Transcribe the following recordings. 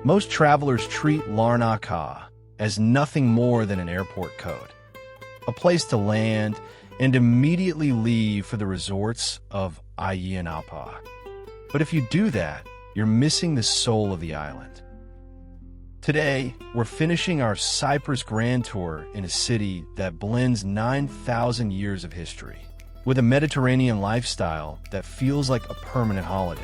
Most travelers treat Larnaca as nothing more than an airport code, a place to land and immediately leave for the resorts of Ayia Napa. But if you do that, you're missing the soul of the island. Today, we're finishing our Cyprus Grand Tour in a city that blends 9,000 years of history with a Mediterranean lifestyle that feels like a permanent holiday.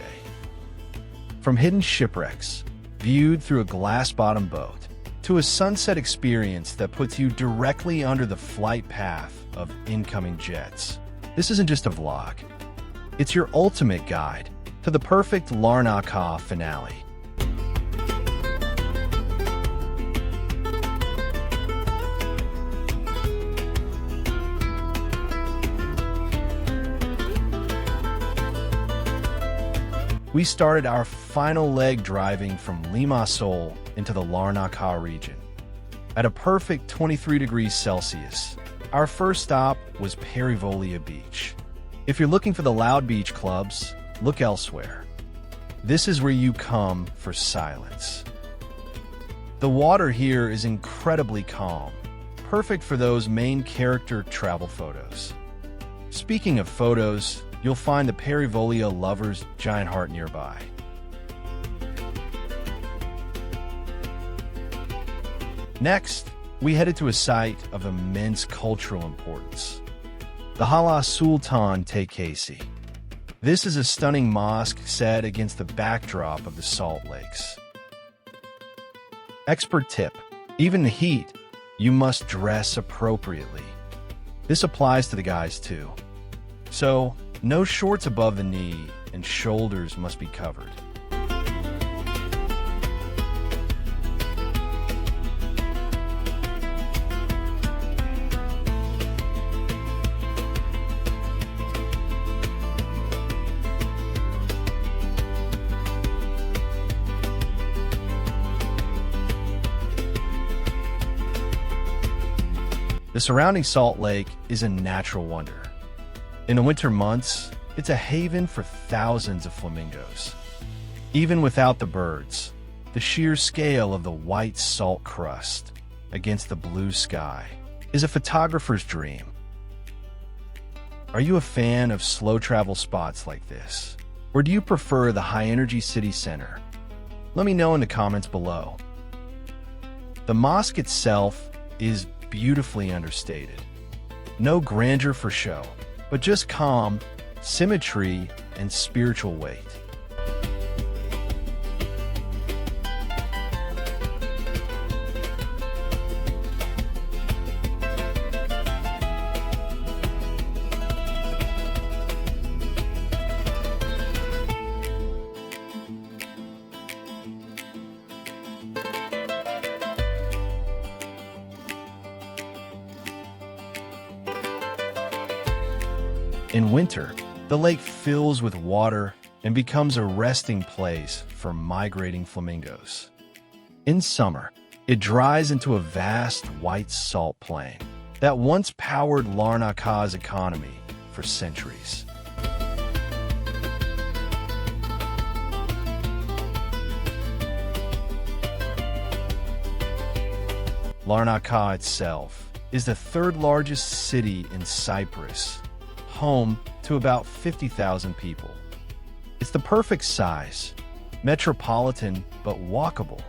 From hidden shipwrecks, viewed through a glass-bottom boat, to a sunset experience that puts you directly under the flight path of incoming jets. This isn't just a vlog. It's your ultimate guide to the perfect Larnaca finale. We started our final leg driving from Limassol into the Larnaca region. At a perfect 23 degrees Celsius, our first stop was Perivolia Beach. If you're looking for the loud beach clubs, look elsewhere. This is where you come for silence. The water here is incredibly calm, perfect for those main character travel photos. Speaking of photos, you'll find the Perivolia Lover's giant heart nearby. Next, we headed to a site of immense cultural importance, the Hala Sultan Tekkesi. This is a stunning mosque set against the backdrop of the Salt Lakes. Expert tip: even in the heat, you must dress appropriately. This applies to the guys too. So, no shorts above the knee, and shoulders must be covered. The surrounding Salt Lake is a natural wonder. In the winter months, it's a haven for thousands of flamingos. Even without the birds, the sheer scale of the white salt crust against the blue sky is a photographer's dream. Are you a fan of slow travel spots like this? Or do you prefer the high-energy city center? Let me know in the comments below. The mosque itself is beautifully understated. No grandeur for show, but just calm, symmetry, and spiritual weight. In winter, the lake fills with water and becomes a resting place for migrating flamingos. In summer, it dries into a vast white salt plain that once powered Larnaca's economy for centuries. Larnaca itself is the third largest city in Cyprus, home to about 50,000 people. It's the perfect size, metropolitan but walkable.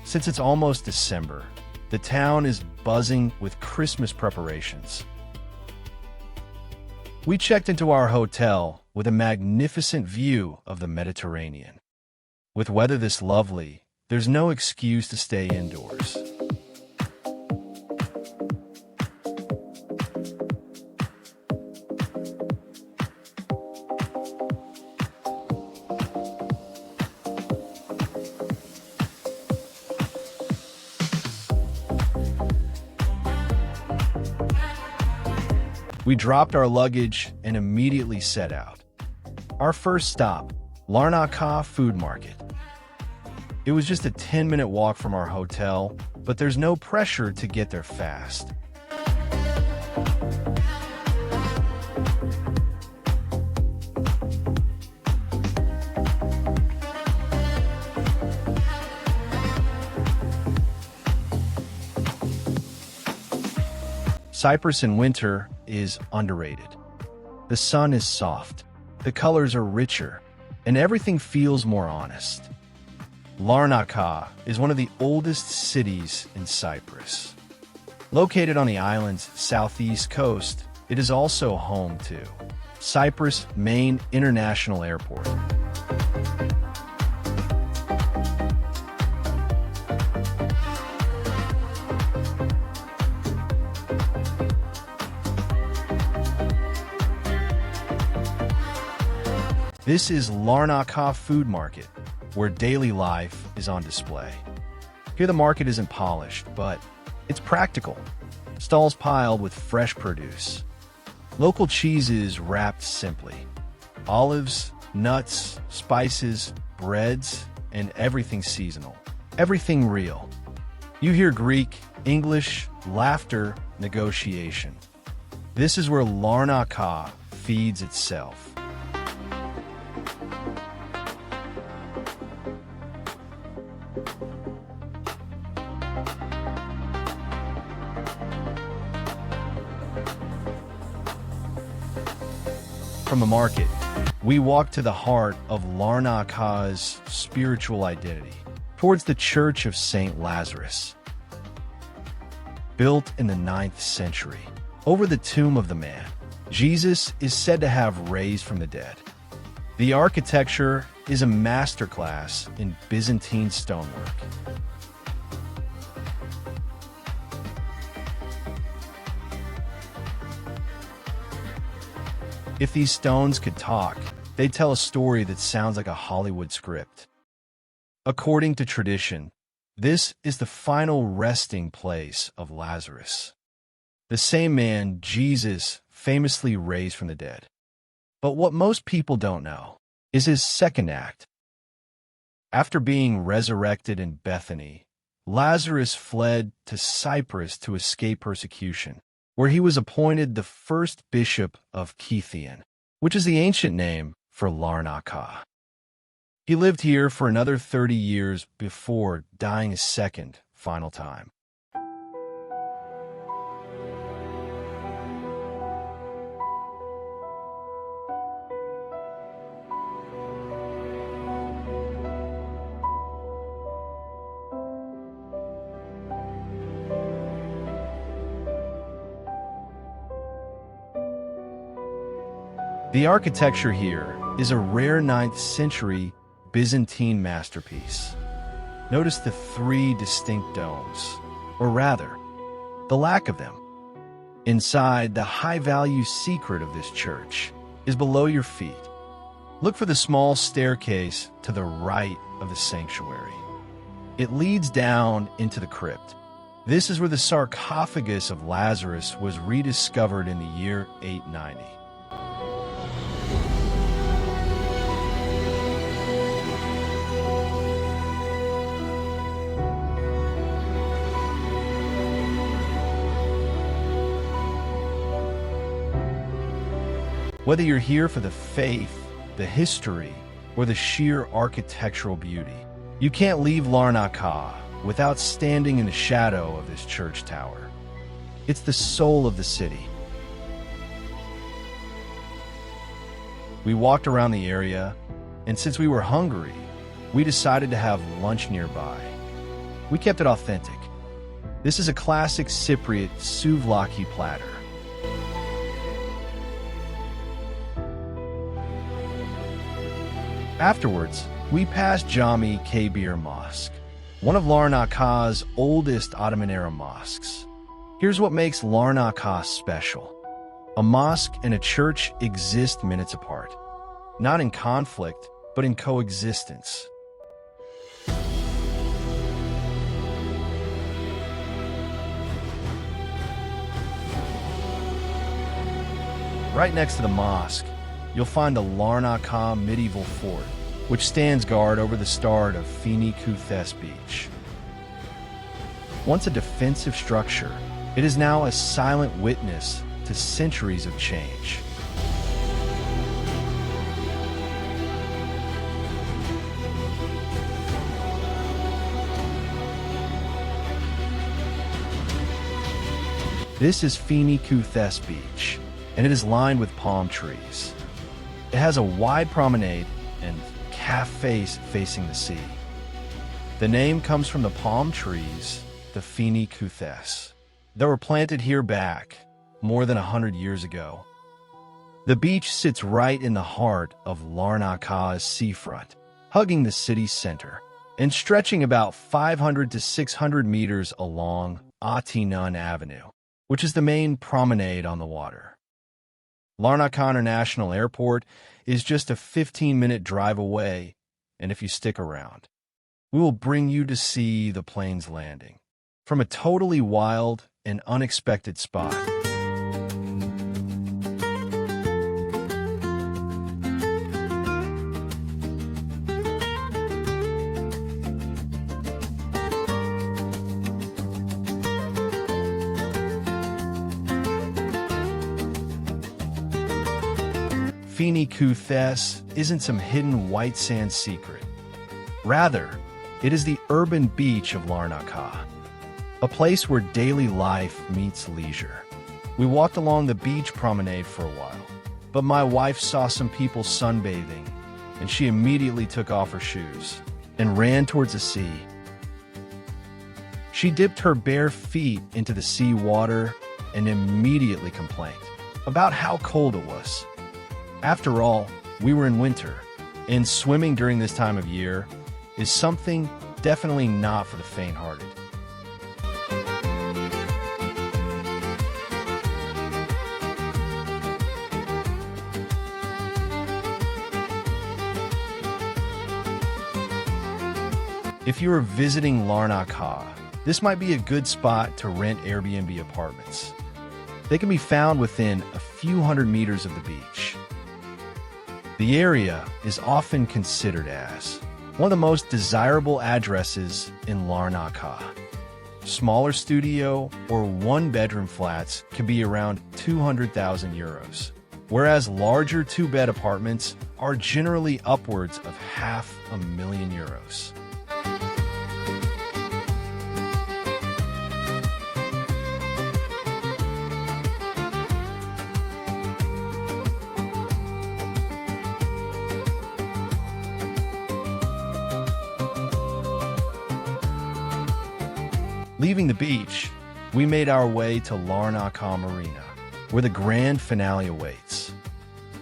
Since it's almost December, the town is buzzing with Christmas preparations. We checked into our hotel with a magnificent view of the Mediterranean. With weather this lovely, there's no excuse to stay indoors. We dropped our luggage and immediately set out. Our first stop, Larnaca Food Market. It was just a 10-minute walk from our hotel, but there's no pressure to get there fast. Cyprus in winter is underrated. The sun is soft, the colors are richer, and everything feels more honest. Larnaca is one of the oldest cities in Cyprus. Located on the island's southeast coast, it is also home to Cyprus' main international airport. This is Larnaca Food Market, where daily life is on display. Here the market isn't polished, but it's practical. Stalls piled with fresh produce. Local cheeses wrapped simply. Olives, nuts, spices, breads, and everything seasonal. Everything real. You hear Greek, English, laughter, negotiation. This is where Larnaca feeds itself. From the market, we walk to the heart of Larnaca's spiritual identity, towards the Church of St. Lazarus. Built in the 9th century, over the tomb of the man, Jesus is said to have raised from the dead. The architecture is a masterclass in Byzantine stonework. If these stones could talk, they'd tell a story that sounds like a Hollywood script. According to tradition, this is the final resting place of Lazarus, the same man Jesus famously raised from the dead. But what most people don't know is his second act. After being resurrected in Bethany, Lazarus fled to Cyprus to escape persecution, where he was appointed the first bishop of Kithion, which is the ancient name for Larnaca. He lived here for another 30 years before dying a second, final time. The architecture here is a rare 9th century Byzantine masterpiece. Notice the 3 distinct domes, or rather, the lack of them. Inside, the high-value secret of this church is below your feet. Look for the small staircase to the right of the sanctuary. It leads down into the crypt. This is where the sarcophagus of Lazarus was rediscovered in the year 890. Whether you're here for the faith, the history, or the sheer architectural beauty, you can't leave Larnaca without standing in the shadow of this church tower. It's the soul of the city. We walked around the area, and since we were hungry, we decided to have lunch nearby. We kept it authentic. This is a classic Cypriot souvlaki platter. Afterwards, we passed Jami Kabir Mosque, one of Larnaca's oldest Ottoman-era mosques. Here's what makes Larnaca special. A mosque and a church exist minutes apart, not in conflict, but in coexistence. Right next to the mosque, you'll find the Larnaca medieval fort, which stands guard over the start of Finikoudes Beach. Once a defensive structure, it is now a silent witness to centuries of change. This is Finikoudes Beach, and it is lined with palm trees. It has a wide promenade and cafes facing the sea. The name comes from the palm trees, the Finikoudes, that were planted here back more than 100 years ago. The beach sits right in the heart of Larnaca's seafront, hugging the city's center, and stretching about 500 to 600 meters along Ayia Avenue, which is the main promenade on the water. Larnaca International Airport is just a 15-minute drive away, and if you stick around, we will bring you to see the plane's landing from a totally wild and unexpected spot. Finikoudes isn't some hidden white sand secret. Rather, it is the urban beach of Larnaca, a place where daily life meets leisure. We walked along the beach promenade for a while, but my wife saw some people sunbathing, and she immediately took off her shoes and ran towards the sea. She dipped her bare feet into the sea water and immediately complained about how cold it was. After all, we were in winter, and swimming during this time of year is something definitely not for the faint-hearted. If you are visiting Larnaca, this might be a good spot to rent Airbnb apartments. They can be found within a few hundred meters of the beach. The area is often considered as one of the most desirable addresses in Larnaca. Smaller studio or one-bedroom flats can be around 200,000 euros, whereas larger two-bed apartments are generally upwards of €500,000. Leaving the beach, we made our way to Larnaca Marina, where the grand finale awaits.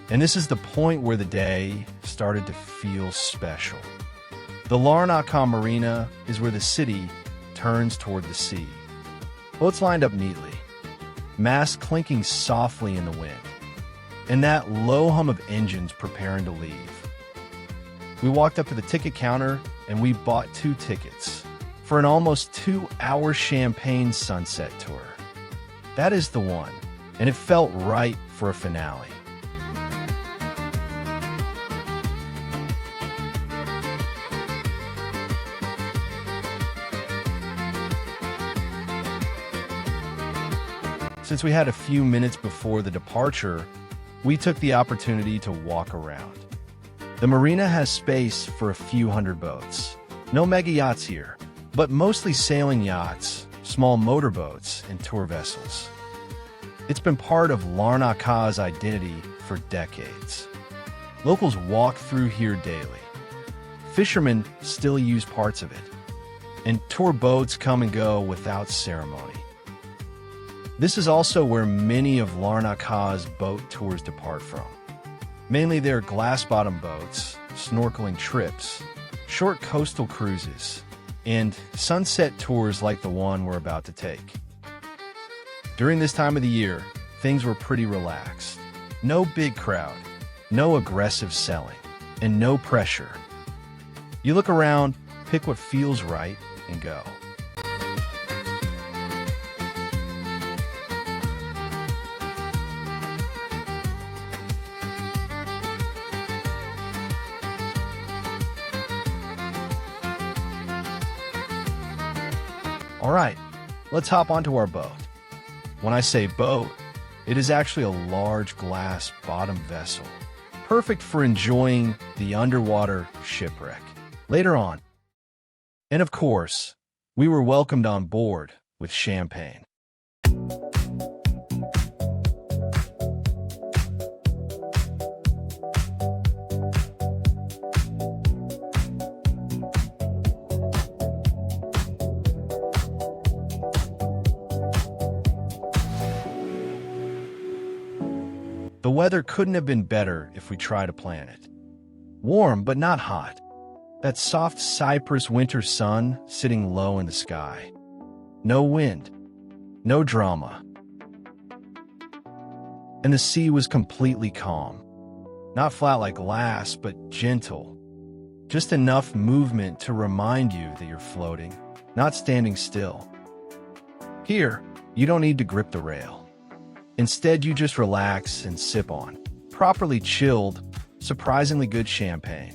And this is the point where the day started to feel special. The Larnaca Marina is where the city turns toward the sea. Boats lined up neatly, masts clinking softly in the wind, and that low hum of engines preparing to leave. We walked up to the ticket counter and we bought 2 tickets for an almost 2-hour champagne sunset tour. That is the one, and it felt right for a finale. Since we had a few minutes before the departure, we took the opportunity to walk around. The marina has space for a few hundred boats. No mega yachts here, but mostly sailing yachts, small motorboats, and tour vessels. It's been part of Larnaca's identity for decades. Locals walk through here daily. Fishermen still use parts of it, and tour boats come and go without ceremony. This is also where many of Larnaca's boat tours depart from. Mainly their glass-bottom boats, snorkeling trips, short coastal cruises, and sunset tours like the one we're about to take. During this time of the year, things were pretty relaxed. No big crowd, no aggressive selling, and no pressure. You look around, pick what feels right, and go. All right, let's hop onto our boat. When I say boat, it is actually a large glass bottom vessel, perfect for enjoying the underwater shipwreck later on. And of course, we were welcomed on board with champagne. The weather couldn't have been better if we tried to plan it. Warm, but not hot. That soft Cyprus winter sun sitting low in the sky. No wind. No drama. And the sea was completely calm. Not flat like glass, but gentle. Just enough movement to remind you that you're floating, not standing still. Here, you don't need to grip the rail. Instead, you just relax and sip on properly chilled, surprisingly good champagne.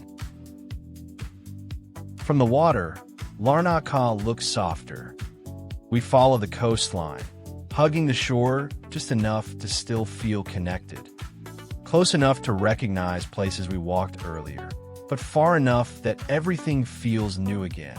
From the water, Larnaca looks softer. We follow the coastline, hugging the shore just enough to still feel connected. Close enough to recognize places we walked earlier, but far enough that everything feels new again.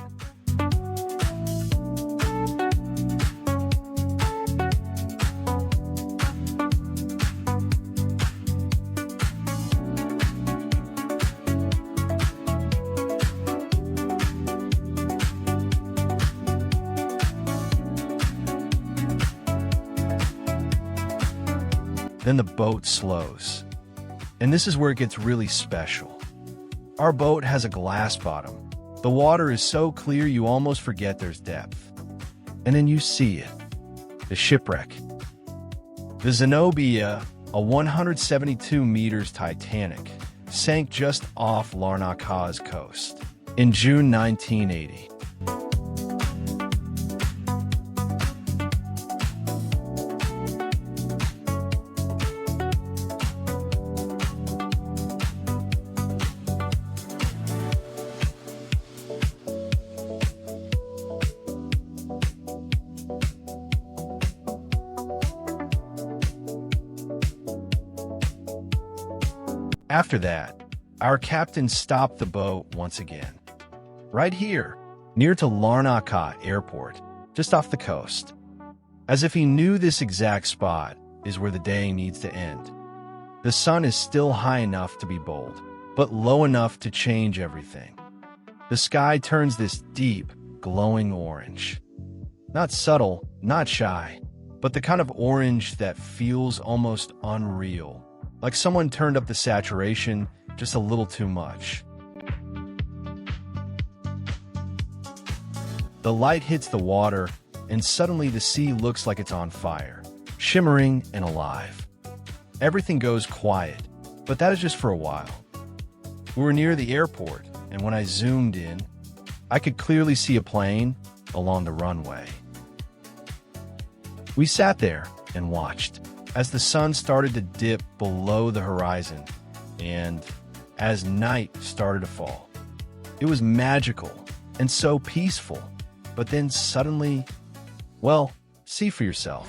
Then the boat slows. And this is where it gets really special. Our boat has a glass bottom. The water is so clear you almost forget there's depth. And then you see it. The shipwreck. The Zenobia, a 172 meters Titanic, sank just off Larnaca's coast in June 1980. After that, our captain stopped the boat once again. Right here, near to Larnaca Airport, just off the coast. As if he knew this exact spot is where the day needs to end. The sun is still high enough to be bold, but low enough to change everything. The sky turns this deep, glowing orange. Not subtle, not shy, but the kind of orange that feels almost unreal. Like someone turned up the saturation just a little too much. The light hits the water, and suddenly the sea looks like it's on fire, shimmering and alive. Everything goes quiet, but that is just for a while. We were near the airport, and when I zoomed in, I could clearly see a plane along the runway. We sat there and watched as the sun started to dip below the horizon and as night started to fall. It was magical and so peaceful, but then suddenly, well, see for yourself.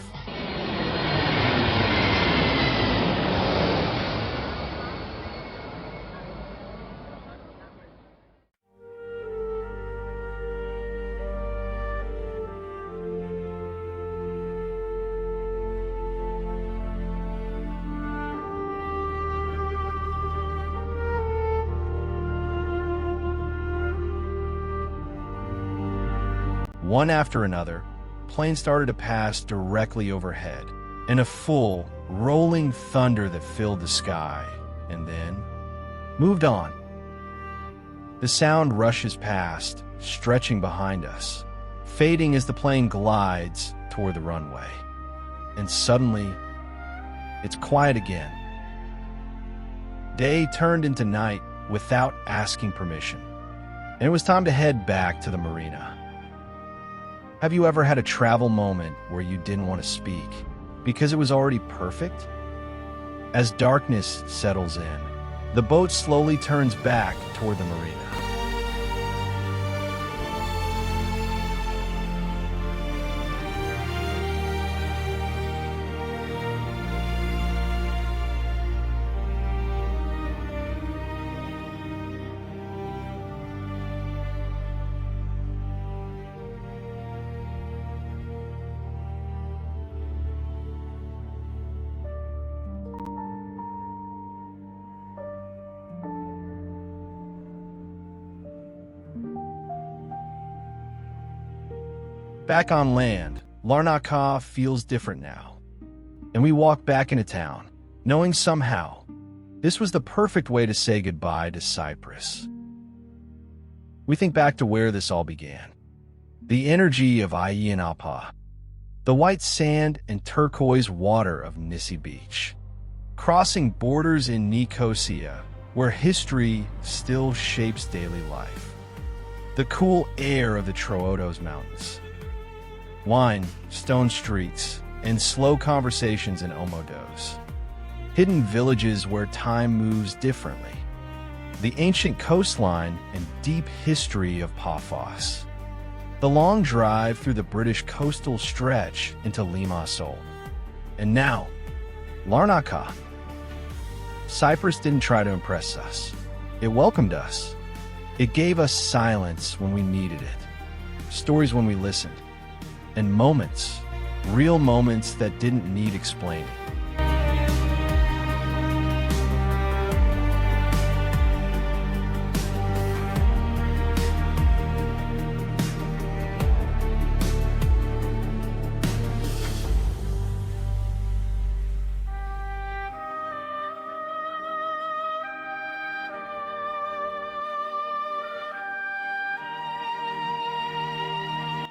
One after another, planes started to pass directly overhead, in a full, rolling thunder that filled the sky, and then moved on. The sound rushes past, stretching behind us, fading as the plane glides toward the runway. And suddenly, it's quiet again. Day turned into night without asking permission, and it was time to head back to the marina. Have you ever had a travel moment where you didn't want to speak because it was already perfect? As darkness settles in, the boat slowly turns back toward the marina. Back on land, Larnaca feels different now. And we walk back into town, knowing somehow this was the perfect way to say goodbye to Cyprus. We think back to where this all began. The energy of Ayia Napa, the white sand and turquoise water of Nissi Beach, crossing borders in Nicosia, where history still shapes daily life. The cool air of the Troodos Mountains, wine, stone streets, and slow conversations in Omodos. Hidden villages where time moves differently. The ancient coastline and deep history of Paphos. The long drive through the British coastal stretch into Limassol. And now, Larnaca. Cyprus didn't try to impress us. It welcomed us. It gave us silence when we needed it, stories when we listened, and moments, real moments that didn't need explaining.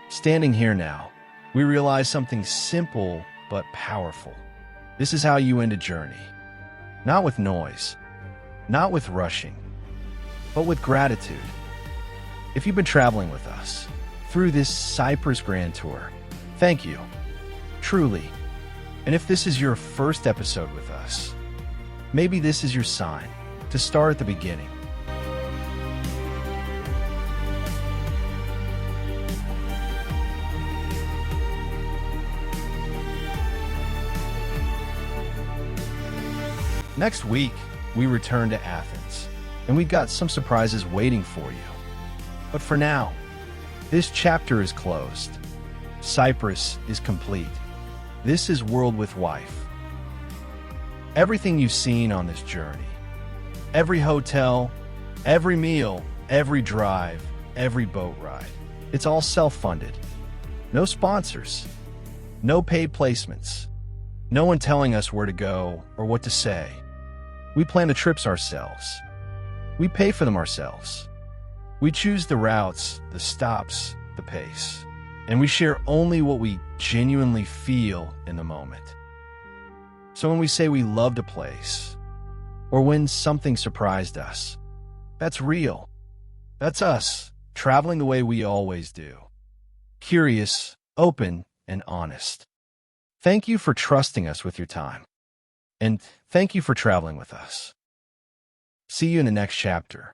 Standing here now, we realize something simple but powerful. This is how you end a journey. Not with noise, not with rushing, but with gratitude. If you've been traveling with us through this Cyprus Grand Tour, thank you, truly. And if this is your first episode with us, maybe this is your sign to start at the beginning. Next week, we return to Athens, and we've got some surprises waiting for you. But for now, this chapter is closed. Cyprus is complete. This is WorldWithWife. Everything you've seen on this journey, every hotel, every meal, every drive, every boat ride, it's all self-funded. No sponsors, no paid placements, no one telling us where to go or what to say. We plan the trips ourselves. We pay for them ourselves. We choose the routes, the stops, the pace. And we share only what we genuinely feel in the moment. So when we say we loved a place, or when something surprised us, that's real. That's us, traveling the way we always do. Curious, open, and honest. Thank you for trusting us with your time. And thank you for traveling with us. See you in the next chapter.